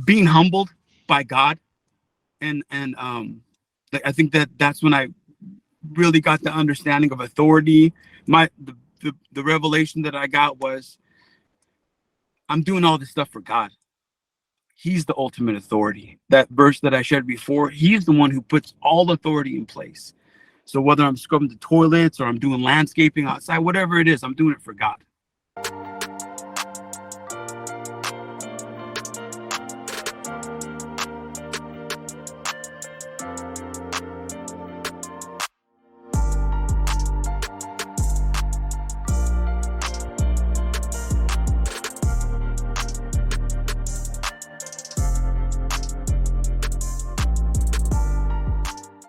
being humbled by God, and I think that's when I really got the understanding of authority. The revelation that I got was I'm doing all this stuff for God. He's the ultimate authority. That verse that I shared before, he's the one who puts all authority in place. So whether I'm scrubbing the toilets or I'm doing landscaping outside, whatever it is, I'm doing it for God.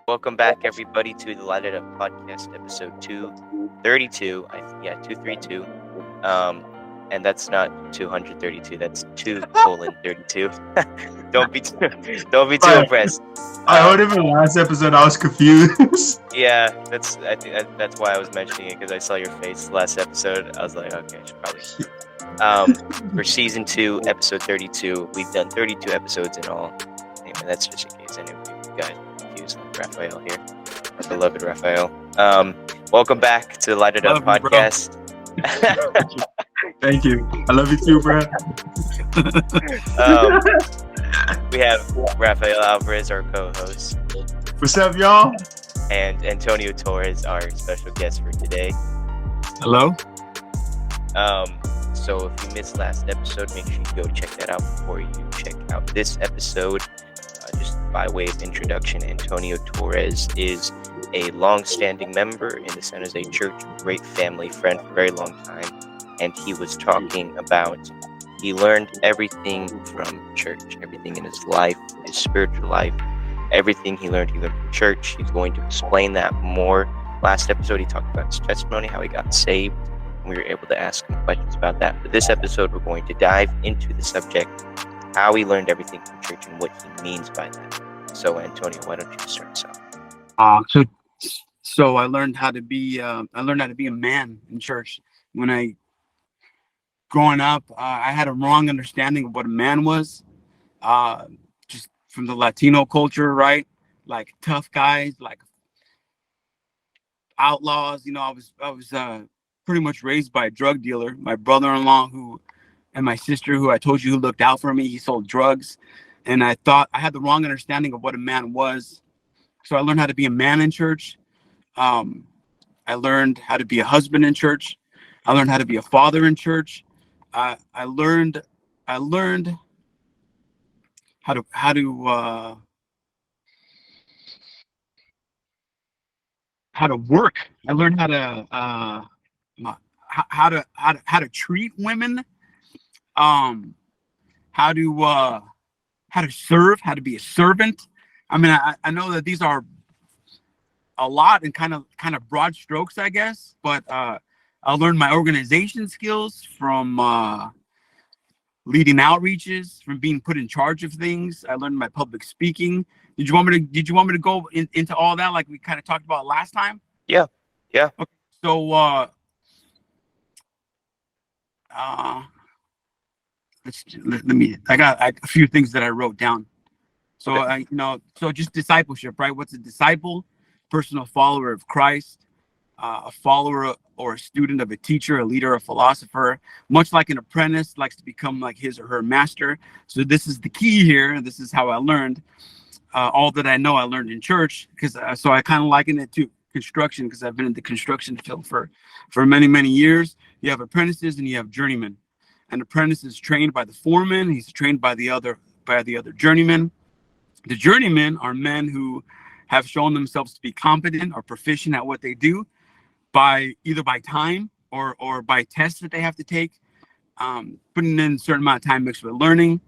Welcome back, everybody, to the Light It Up podcast, episode 232. 232. And that's not 232. That's 2:32. Don't be too impressed. I heard him in the last episode. I was confused. Yeah, that's why I was mentioning it, because I saw your face last episode. I was like, okay, I should probably. For season 2, episode 32, we've done 32 episodes in all. Anyway, that's just in case any of you guys are confused, like Rafael here, our beloved Rafael. Welcome back to the Light It Up podcast. Thank you. I love you too, bro. We have Rafael Alvarez, our co-host. What's up, y'all? And Antonio Torrez, our special guest for today. Hello. So if you missed last episode, make sure you go check that out before you check out this episode. Just by way of introduction, Antonio Torrez is a long-standing member in the San Jose Church, great family friend for a very long time, and he was talking about he learned everything from church, everything in his life, his spiritual life, everything he learned from church. He's going to explain that more. Last episode, he talked about his testimony, how he got saved. We were able to ask him questions about that. But this episode, we're going to dive into the subject, how he learned everything from church and what he means by that. So, Antonio, why don't you start us off? So I learned how to be a man in church. Growing up, I had a wrong understanding of what a man was, just from the Latino culture, right? Like tough guys, like outlaws. I was pretty much raised by a drug dealer. My brother-in-law and my sister, who I told you who looked out for me, he sold drugs. And I thought I had the wrong understanding of what a man was. So I learned how to be a man in church. I learned how to be a husband in church. I learned how to be a father in church. I learned how to work. I learned how to treat women. How to serve, how to be a servant. I mean, I know that these are a lot and kind of broad strokes, I guess, but I learned my organization skills from leading outreaches, from being put in charge of things. I learned my public speaking. Did you want me to go into all that like we kind of talked about last time? Yeah. Okay. So let me. I got a few things that I wrote down. So Okay. So just discipleship, right? What's a disciple? Personal follower of Christ, a follower or a student of a teacher, a leader, a philosopher. Much like an apprentice likes to become like his or her master. So this is the key here. This is how I learned all that I know. I learned in church, because so I kind of liken it to construction, because I've been in the construction field for many years. You have apprentices and you have journeymen. An apprentice is trained by the foreman. He's trained by the other journeyman. The journeymen are men who have shown themselves to be competent or proficient at what they do either by time or by tests that they have to take, putting in a certain amount of time mixed with learning.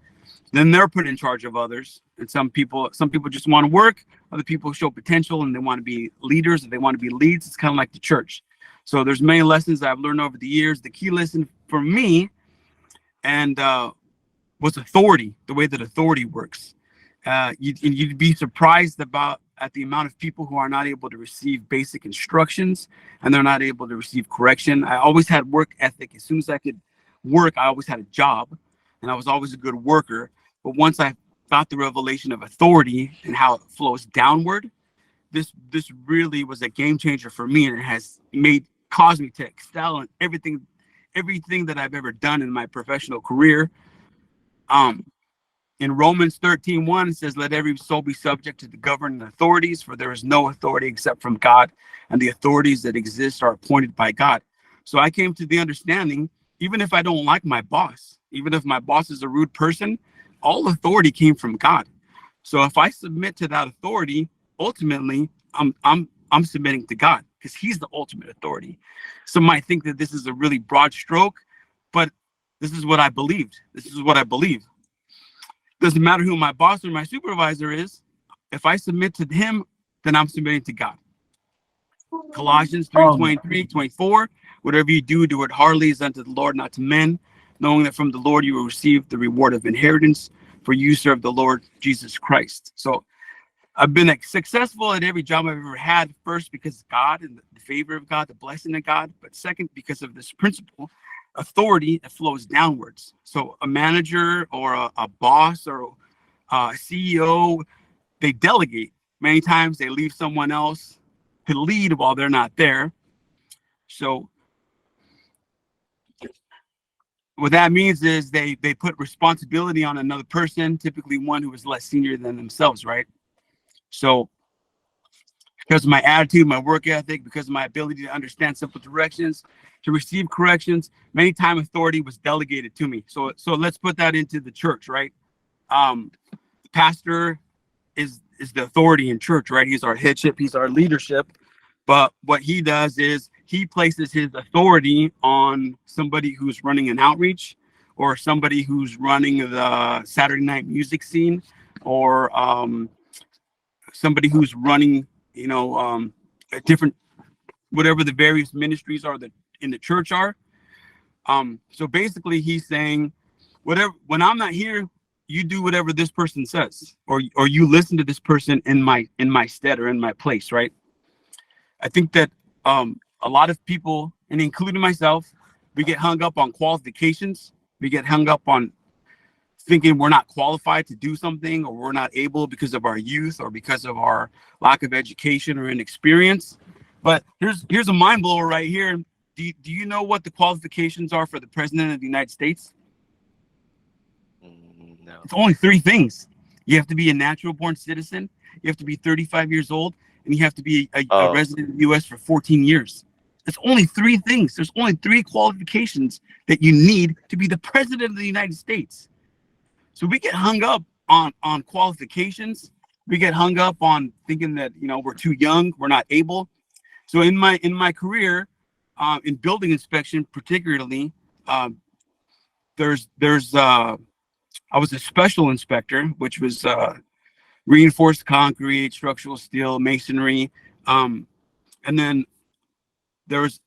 Then they're put in charge of others. And some people just want to work. Other people show potential and they want to be leaders, and they want to be leads. It's kind of like the church. So there's many lessons I've learned over the years. The key lesson for me and was authority, the way that authority works. You'd be surprised at the amount of people who are not able to receive basic instructions, and they're not able to receive correction. I always had work ethic. As soon as I could work, I always had a job, and I was always a good worker. But once I got the revelation of authority and how it flows downward, this really was a game changer for me, and it has caused me to excel in everything that I've ever done in my professional career. In Romans 13:1, it says, "Let every soul be subject to the governing authorities, for there is no authority except from God, and the authorities that exist are appointed by God." So I came to the understanding, even if I don't like my boss, even if my boss is a rude person, all authority came from God. So if I submit to that authority, ultimately, I'm submitting to God, because He's the ultimate authority. Some might think that this is a really broad stroke, but this is what I believed. This is what I believe. Doesn't matter who my boss or my supervisor is. If I submit to him, then I'm submitting to God. Colossians 3:23-24, "Whatever you do, do it heartily as unto the Lord, not to men, knowing that from the Lord you will receive the reward of inheritance, for you serve the Lord Jesus Christ." So I've been successful at every job I've ever had, first because of God and the favor of God, the blessing of God, but second because of this principle, authority that flows downwards. So a manager or a boss or a CEO, they delegate. Many times they leave someone else to lead while they're not there. So what that means is they put responsibility on another person, typically one who is less senior than themselves, right? So because of my attitude, my work ethic, because of my ability to understand simple directions, to receive corrections, many times authority was delegated to me. So let's put that into the church, right? The pastor is the authority in church, right? He's our headship, he's our leadership. But what he does is he places his authority on somebody who's running an outreach, or somebody who's running the Saturday night music scene, or somebody who's running, a different, whatever the various ministries are that in the church are. So basically he's saying, whatever, when I'm not here, you do whatever this person says, or you listen to this person in my stead or in my place, right? I think that a lot of people, and including myself, we get hung up on qualifications. We get hung up on thinking we're not qualified to do something, or we're not able because of our youth or because of our lack of education or inexperience. But here's a mind blower right here. Do you know what the qualifications are for the president of the United States? No. It's only 3 things. You have to be a natural born citizen, you have to be 35 years old, and you have to be a resident of the U.S. for 14 years. It's only 3 things. There's only 3 qualifications that you need to be the president of the United States. So we get hung up on qualifications. We get hung up on thinking that, we're too young, we're not able. So in my career, in building inspection particularly, I was a special inspector, which was reinforced concrete, structural steel, masonry, and then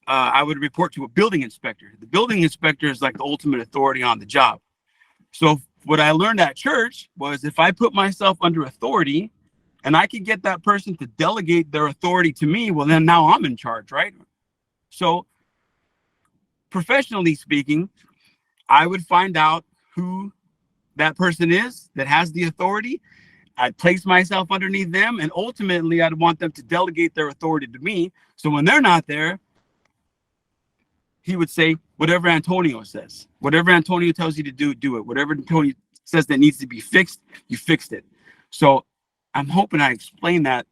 I would report to a building inspector. The building inspector is like the ultimate authority on the job. So what I learned at church was, if I put myself under authority and I could get that person to delegate their authority to me, well, then now I'm in charge, right? So professionally speaking, I would find out who that person is that has the authority. I'd place myself underneath them, and ultimately I'd want them to delegate their authority to me. So when they're not there, he would say, whatever Antonio says, whatever Antonio tells you to do, do it. Whatever Antonio says that needs to be fixed, you fixed it. So I'm hoping I explained that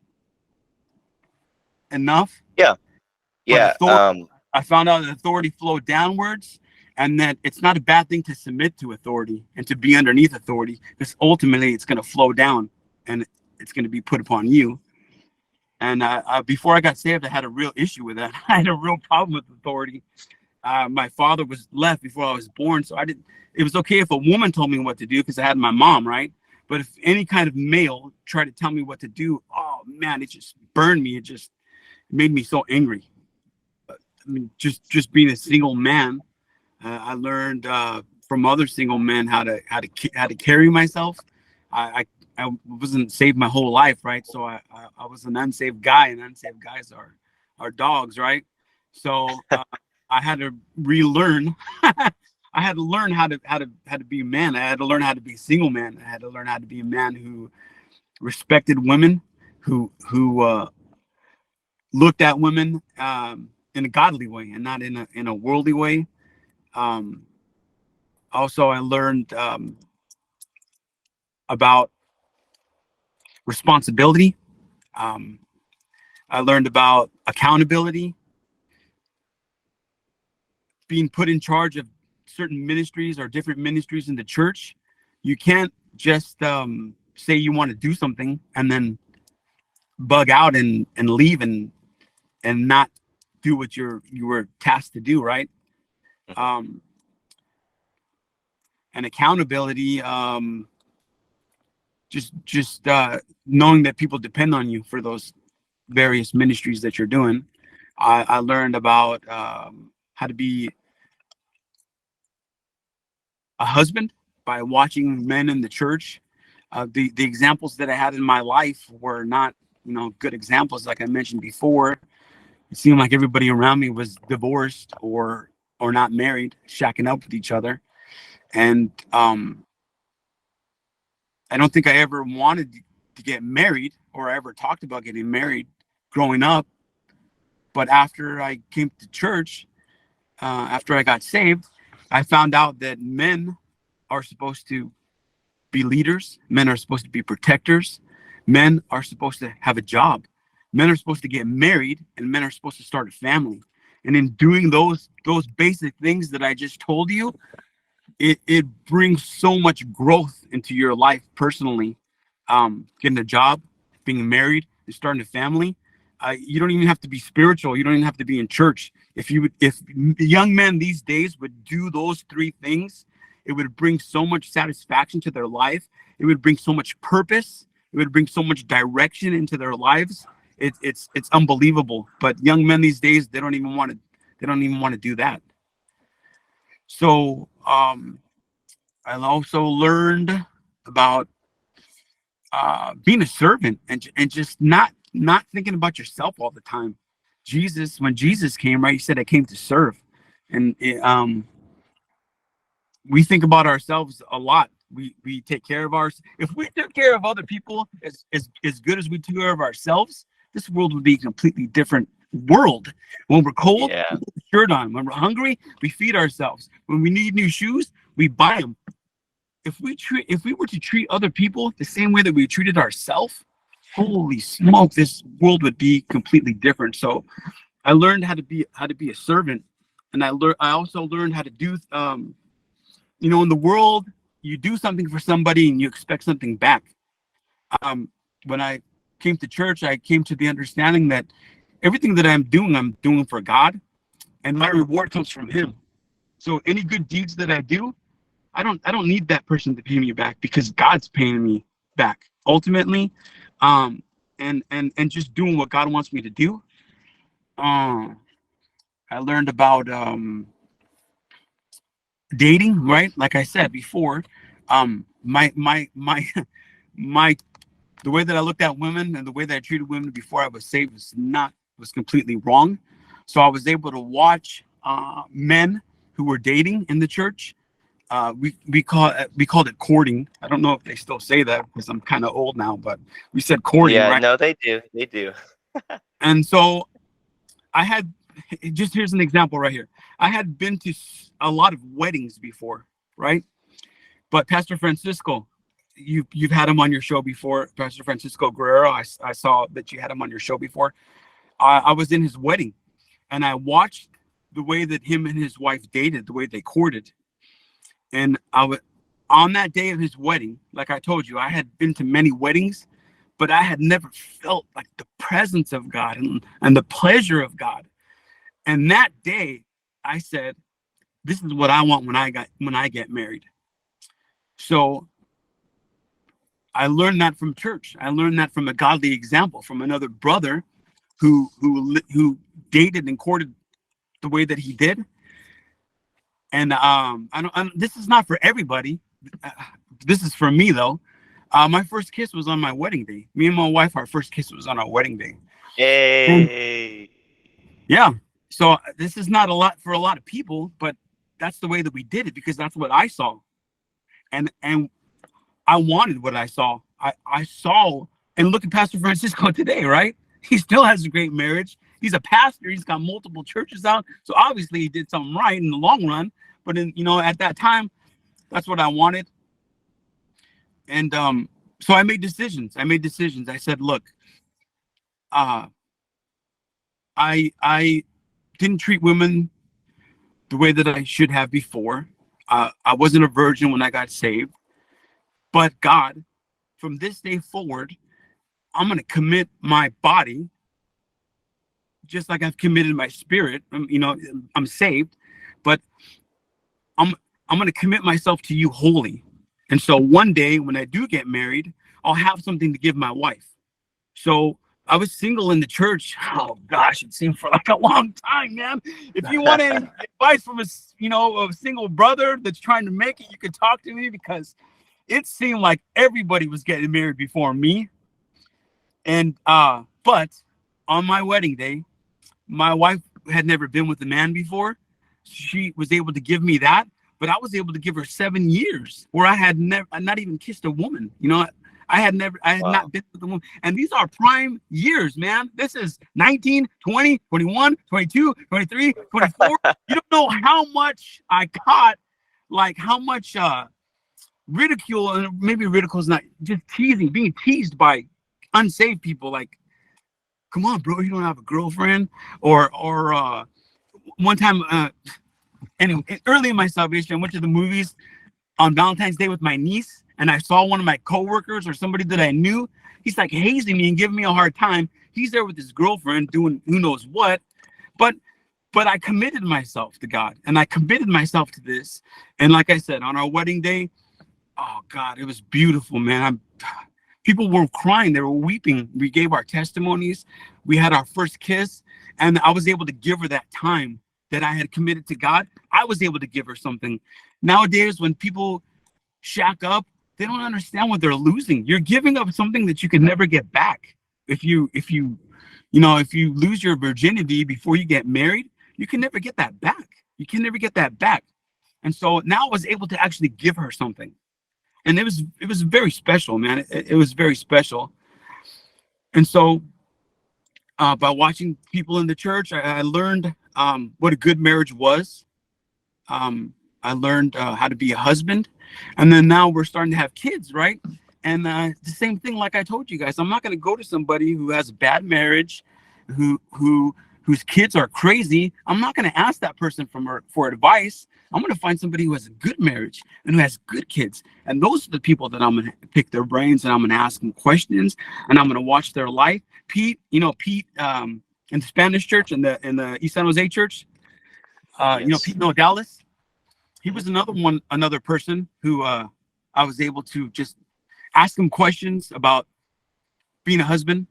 enough. Yeah. I found out that authority flowed downwards, and that it's not a bad thing to submit to authority and to be underneath authority, because ultimately it's going to flow down and it's going to be put upon you. And before I got saved, I had a real issue with that. I had a real problem with authority. My father was left before I was born, so it was okay if a woman told me what to do because I had my mom, right? But if any kind of male tried to tell me what to do, oh man, it just burned me. It just made me so angry. I mean, just being a single man, I learned from other single men how to carry myself. I wasn't saved my whole life, right? So I was an unsaved guy, and unsaved guys are dogs, right? So I had to relearn. I I had to learn how to be a man. I had to learn how to be a single man. I had to learn how to be a man who respected women, who looked at women in a godly way and not in a worldly way. Also, I learned about responsibility. I learned about accountability, being put in charge of certain ministries or different ministries in the church. You can't just say you want to do something and then bug out and leave and not do what you were tasked to do, right? And accountability, just knowing that people depend on you for those various ministries that you're doing. I learned about how to be a husband by watching men in the church. The examples that I had in my life were not, good examples. Like I mentioned before, it seemed like everybody around me was divorced or not married, shacking up with each other. And I don't think I ever wanted to get married, or I ever talked about getting married growing up. But after I came to church, after I got saved, I found out that men are supposed to be leaders. Men are supposed to be protectors. Men are supposed to have a job. Men are supposed to get married, and men are supposed to start a family. And in doing those basic things that I just told you, it brings so much growth into your life personally. Getting a job, being married, and starting a family. You don't even have to be spiritual. You don't even have to be in church. If young men these days would do those three things, it would bring so much satisfaction to their life. It would bring so much purpose. It would bring so much direction into their lives. It's unbelievable. But young men these days, they don't even want to do that. So I also learned about being a servant and just not thinking about yourself all the time. When Jesus came, right, he said, I came to serve. And we think about ourselves a lot. We take care of if we took care of other people as good as we took care of ourselves, this world would be a completely different world. When we're cold, we put a shirt on. When we're hungry, we feed ourselves. When we need new shoes, we buy them. If we were to treat other people the same way that we treated ourselves, holy smoke, this world would be completely different. So I learned how to be a servant, and I also learned how to do in the world, you do something for somebody and you expect something back. When I came to church, I came to the understanding that everything that I'm doing for God, and my reward comes from Him. So any good deeds that I do, I don't need that person to pay me back, because God's paying me back ultimately. And just doing what God wants me to do. I learned about dating, right? Like I said before, my the way that I looked at women and the way that I treated women before I was saved was completely wrong. So I was able to watch men who were dating in the church. We called it courting. I don't know if they still say that, because I'm kind of old now, but we said courting, Yeah, right? no, they do. And so here's an example right here. I had been to a lot of weddings before, right? But Pastor Francisco, you've had him on your show before, Pastor Francisco Guerrero. I saw that you had him on your show before. I was in his wedding, and I watched the way that him and his wife dated, the way they courted. And on that day of his wedding, like I told you, I had been to many weddings, but I had never felt like the presence of God and the pleasure of God. And that day, I said, this is what I want when I get married. So I learned that from church. I learned that from a godly example, from another brother who dated and courted the way that he did. And this is not for everybody. This is for me though. My first kiss was on my wedding day. Me and my wife, our first kiss was on our wedding day. Hey. Yeah. So this is not a lot for a lot of people, but that's the way that we did it, because that's what I saw. And I wanted what I saw. I saw, and look at Pastor Francisco today, right? He still has a great marriage. He's a pastor. He's got multiple churches out. So obviously he did something right in the long run. But at that time, that's what I wanted. And so I made decisions. I said, look, I didn't treat women the way that I should have before. I wasn't a virgin when I got saved. But God, from this day forward, I'm going to commit my body, just like I've committed my spirit. I'm saved, but I'm going to commit myself to you wholly. And so one day when I do get married, I'll have something to give my wife. So I was single in the church. Oh gosh, it seemed for like a long time, man. If you want any advice from a single brother that's trying to make it, you can talk to me, because it seemed like everybody was getting married before me. And but on my wedding day, my wife had never been with a man before. She was able to give me that, but I was able to give her 7 years where I had not even kissed a woman. I had not been with a woman. And these are prime years, man. This is 19, 20, 21, 22, 23, 24. You don't know how much I caught, like how much ridicule, and maybe ridicule is not, just being teased by unsaved people. Like, come on, bro, you don't have a girlfriend? Or one time, anyway, early in my salvation, I went to the movies on Valentine's Day with my niece, and I saw one of my coworkers or somebody that I knew. He's like hazing me and giving me a hard time. He's there with his girlfriend doing who knows what. But I committed myself to God, and I committed myself to this. And like I said, on our wedding day, oh God, it was beautiful, man. People were crying. They were weeping. We gave our testimonies. We had our first kiss, and I was able to give her that time that I had committed to God. I was able to give her something. Nowadays, when people shack up, they don't understand what they're losing. You're giving up something that you can never get back. If you lose your virginity before you get married, you can never get that back. You can never get that back. And so now I was able to actually give her something. And it was very special, man. It was very special. And so by watching people in the church, I learned what a good marriage was. I learned how to be a husband. And then now we're starting to have kids, right? And the same thing, like I told you guys, I'm not going to go to somebody who has a bad marriage, whose kids are crazy. I'm not going to ask that person for advice. I'm going to find somebody who has a good marriage and who has good kids. And those are the people that I'm going to pick their brains, and I'm going to ask them questions, and I'm going to watch their life. Pete, in the Spanish church, in the East San Jose church, Yes. Pete Dallas. He was another person who I was able to just ask him questions about being a husband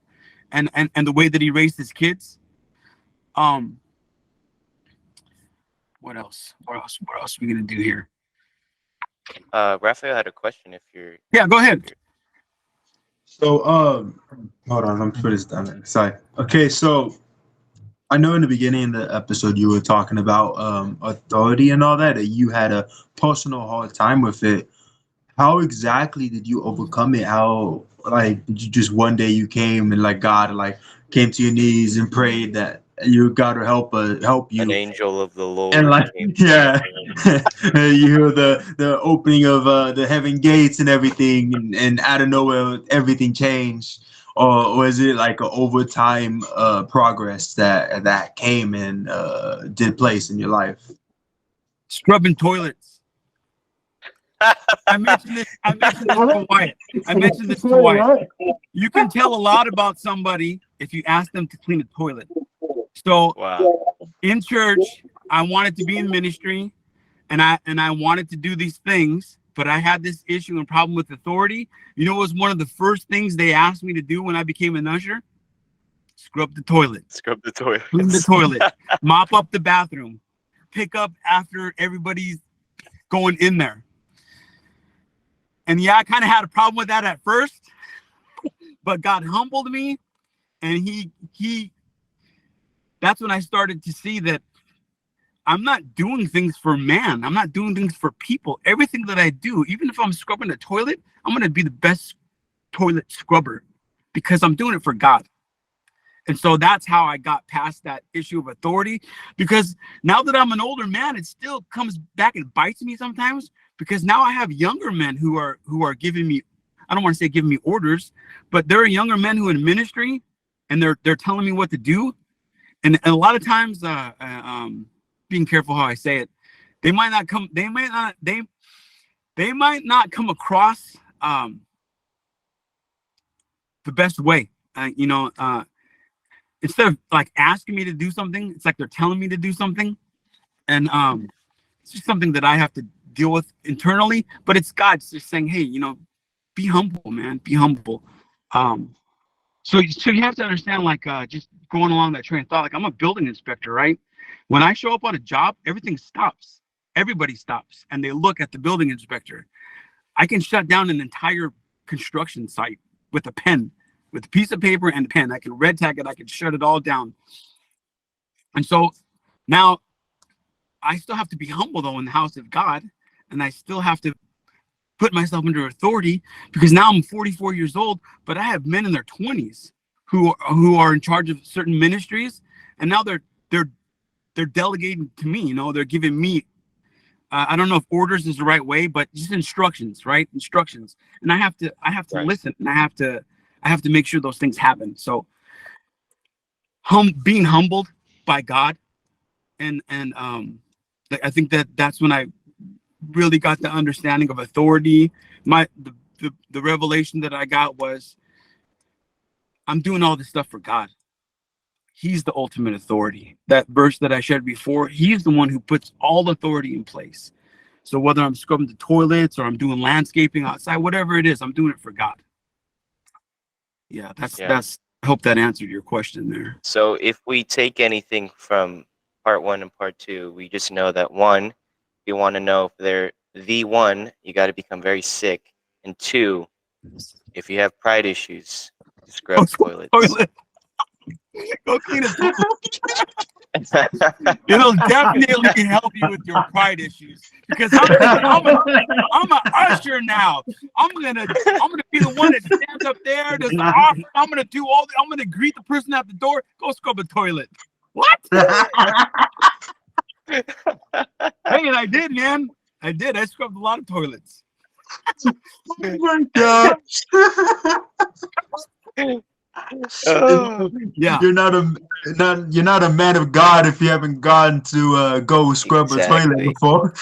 and the way that he raised his kids. What else? What else are we gonna do here? Rafael had a question. If you're Yeah, go ahead. So, hold on, I'm put this down. Sorry. Okay, so I know in the beginning of the episode you were talking about authority and all that you had a personal hard time with it. How exactly did you overcome it? How, like, did you just one day you came and like God came to your knees and prayed that you God will help you? an angel of the Lord. And came to yeah, you. you hear the opening of the heaven gates and everything, and out of nowhere everything changed, or is it like an overtime progress that came and did place in your life? Scrubbing toilets. I mentioned this to Wyatt. You can tell a lot about somebody if you ask them to clean a toilet. So Wow. in church, I wanted to be in ministry, and I wanted to do these things, but I had this issue and problem with authority. You know, it was one of the first things they asked me to do when I became an usher: scrub the toilet, Scrub the toilet. clean the toilet, mop up the bathroom, pick up after everybody's going in there. And yeah, I kind of had a problem with that at first, but God humbled me, and he that's when I started to see that I'm not doing things for man. I'm not doing things for people. Everything that I do, even if I'm scrubbing a toilet, I'm going to be the best toilet scrubber because I'm doing it for God. And so that's how I got past that issue of authority, because now that I'm an older man, it still comes back and bites me sometimes, because now I have younger men who are giving me, I don't want to say giving me orders, but there are younger men who are in ministry and they're telling me what to do. And a lot of times, being careful how I say it, they might not come across the best way. Instead of like asking me to do something, it's like they're telling me to do something. And it's just something that I have to deal with internally. But it's God's just saying, hey, be humble, man, be humble. So you have to understand, like, just going along that train of thought, like, I'm a building inspector, right? When I show up on a job, everything stops. Everybody stops and they look at the building inspector. I can shut down an entire construction site with a pen, with a piece of paper and a pen. I can red tag it. I can shut it all down. And so now I still have to be humble, though, in the house of God. And I still have to put myself under authority, because now I'm 44 years old, but I have men in their 20s who are in charge of certain ministries. And now they're delegating to me, they're giving me, I don't know if orders is the right way, but just instructions, right? Instructions. And I have to right. Listen, and I have to make sure those things happen. So being humbled by God, and I think that's when I really got the understanding of authority. The revelation that I got was, I'm doing all this stuff for God. He's the ultimate authority. That verse that I shared before, he's the one who puts all authority in place. So whether I'm scrubbing the toilets or I'm doing landscaping outside, whatever it is, I'm doing it for God. Yeah, that's I hope that answered your question there. So if we take anything from part 1 and part 2, we just know that 1, you want to know if they're the one, you got to become very sick. And 2, if you have pride issues, scrub toilets. Go clean a toilet. It'll definitely help you with your pride issues, because I'm an usher now. I'm gonna be the one that stands up there, does the offering. I'm gonna greet the person at the door. Go scrub a toilet. What? Hey, and I did, man. I did. I scrubbed a lot of toilets. Oh my gosh. Yeah. You're not a man of God if you haven't gone to go scrub a toilet before.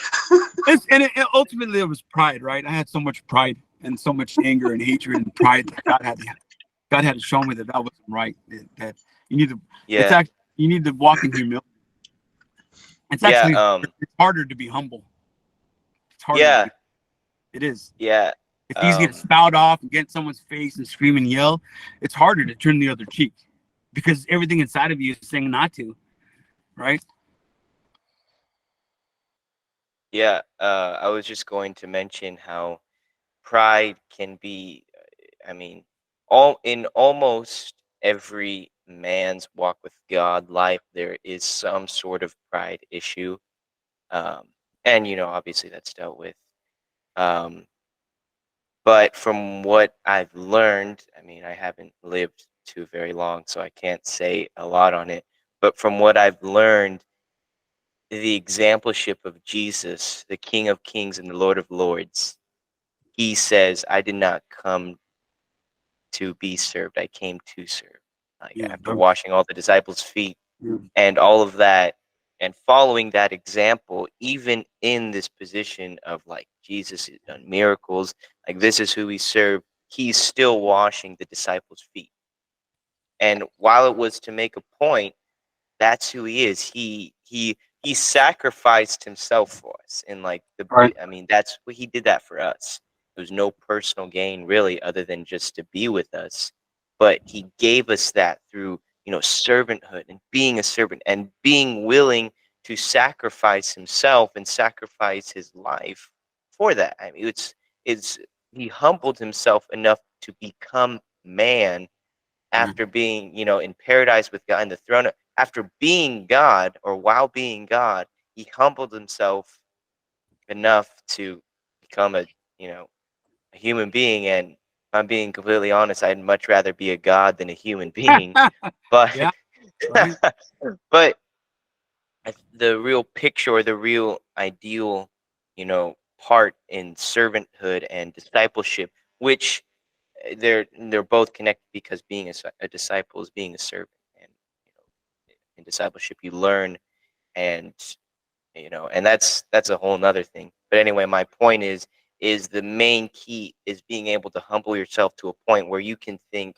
And ultimately it was pride, right? I had so much pride and so much anger and hatred and pride that God had to show me that wasn't right. That you need to you need to walk in humility. It's actually it's harder to be humble. It's harder. It is. Yeah. It's easy to spout off and get in someone's face and scream and yell. It's harder to turn the other cheek, because everything inside of you is saying not to, right? Yeah. I was just going to mention how pride can be, in almost every man's walk with God life, there is some sort of pride issue. And, obviously that's dealt with. But from what I've learned, I haven't lived too very long, so I can't say a lot on it. But from what I've learned, the exampleship of Jesus, the King of Kings and the Lord of Lords, he says, I did not come to be served, I came to serve. After washing all the disciples' feet and all of that, and following that example, even in this position of like Jesus has done miracles, like this is who he served, he's still washing the disciples' feet. And while it was to make a point, that's who he is. He sacrificed himself for us. And like that's what he did that for us. There was no personal gain really other than just to be with us. But he gave us that through servanthood and being a servant and being willing to sacrifice himself and sacrifice his life for that. It's he humbled himself enough to become man after being in paradise with God in the throne, after being God, or while being God, he humbled himself enough to become a a human being. And if I'm being completely honest, I'd much rather be a god than a human being. But Yeah, right. but the real picture, or the real ideal, part in servanthood and discipleship, which they're both connected, because being a disciple is being a servant. And in discipleship you learn, and and that's a whole nother thing. But anyway, my point is the main key is being able to humble yourself to a point where you can think,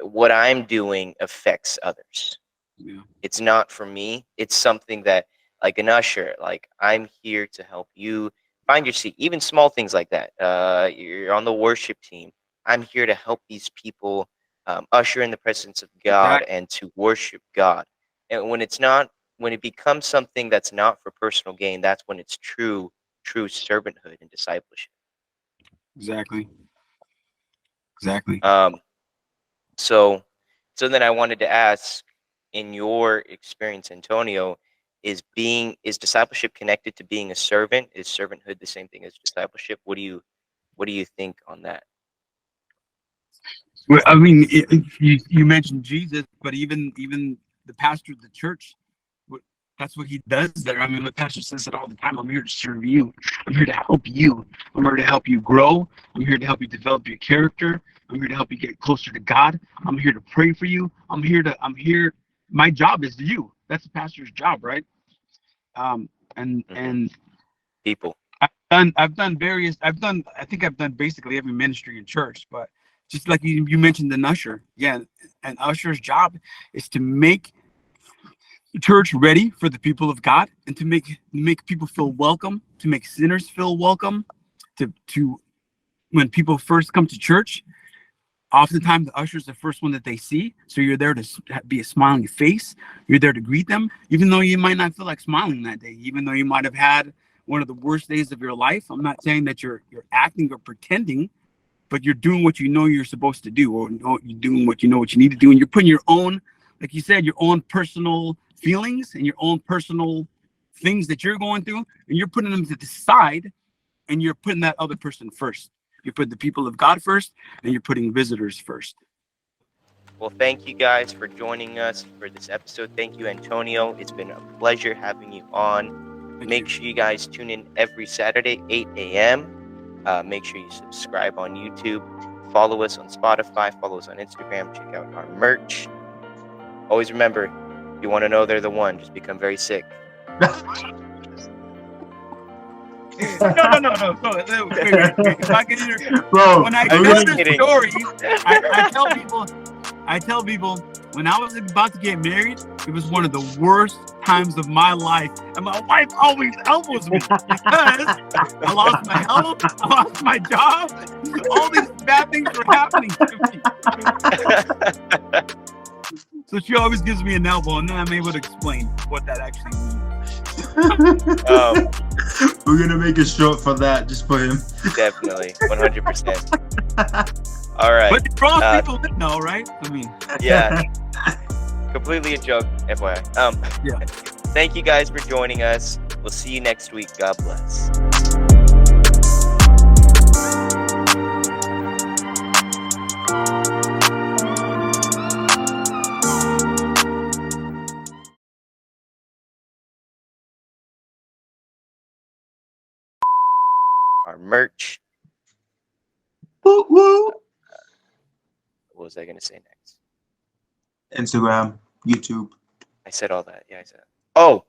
what I'm doing affects others. Yeah. It's not for me. It's something that, like an usher, like, I'm here to help you find your seat. Even small things like that. You're on the worship team. I'm here to help these people usher in the presence of God Exactly. and to worship God. And when it becomes something that's not for personal gain, that's when it's true servanthood and discipleship. Exactly. Exactly. Um, so so then I wanted to ask, in your experience, Antonio, is discipleship connected to being a servant? Is servanthood the same thing as discipleship? What do you think on that? Well, I mean, you mentioned Jesus, but even the pastor of the church, what, that's what he does there. I mean, the pastor says it all the time. I'm here to serve you. I'm here to help you. I'm here to help you grow. I'm here to help you develop your character. I'm here to help you get closer to God. I'm here to pray for you. I'm here. My job is you. That's the pastor's job, right? And Hmm. and People. I think I've done basically every ministry in church, but just like you mentioned an usher. Yeah, an usher's job is to make the church ready for the people of God, and to make people feel welcome, to make sinners feel welcome, to when people first come to church, oftentimes the usher is the first one that they see. So you're there to be a smiling face. You're there to greet them, even though you might not feel like smiling that day, even though you might have had one of the worst days of your life. I'm not saying that you're acting or pretending, but you're doing what you know you're supposed to do, or you're doing what you know what you need to do, and you're putting your own, like you said, your own personal feelings and your own personal things that you're going through, and you're putting them to the side, and you're putting that other person first. You put the people of God first, and you're putting visitors first. Well, thank you guys for joining us for this episode. Thank you, Antonio. It's been a pleasure having you on. Thank Make you. sure you guys tune in every Saturday, 8 a.m. Make sure you subscribe on YouTube. Follow us on Spotify. Follow us on Instagram. Check out our merch. Always remember, if you want to know they're the one, just become very sick. No. Wait. If I can Bro, when I I'm tell just this kidding. story, I tell people, when I was about to get married, it was one of the worst times of my life, and my wife always elbows me because I lost my health, I lost my job, all these bad things were happening to me. So she always gives me an elbow, and then I'm able to explain what that actually means. We're gonna make a short for that, just for him. Definitely, 100%. All right. But for all people that know, right? I mean, Yeah, completely a joke, FYI. Yeah. Thank you guys for joining us. We'll see you next week. God bless. Our merch. Woo, woo. What was I going to say next? Instagram, YouTube. I said all that. Yeah, I said. Oh,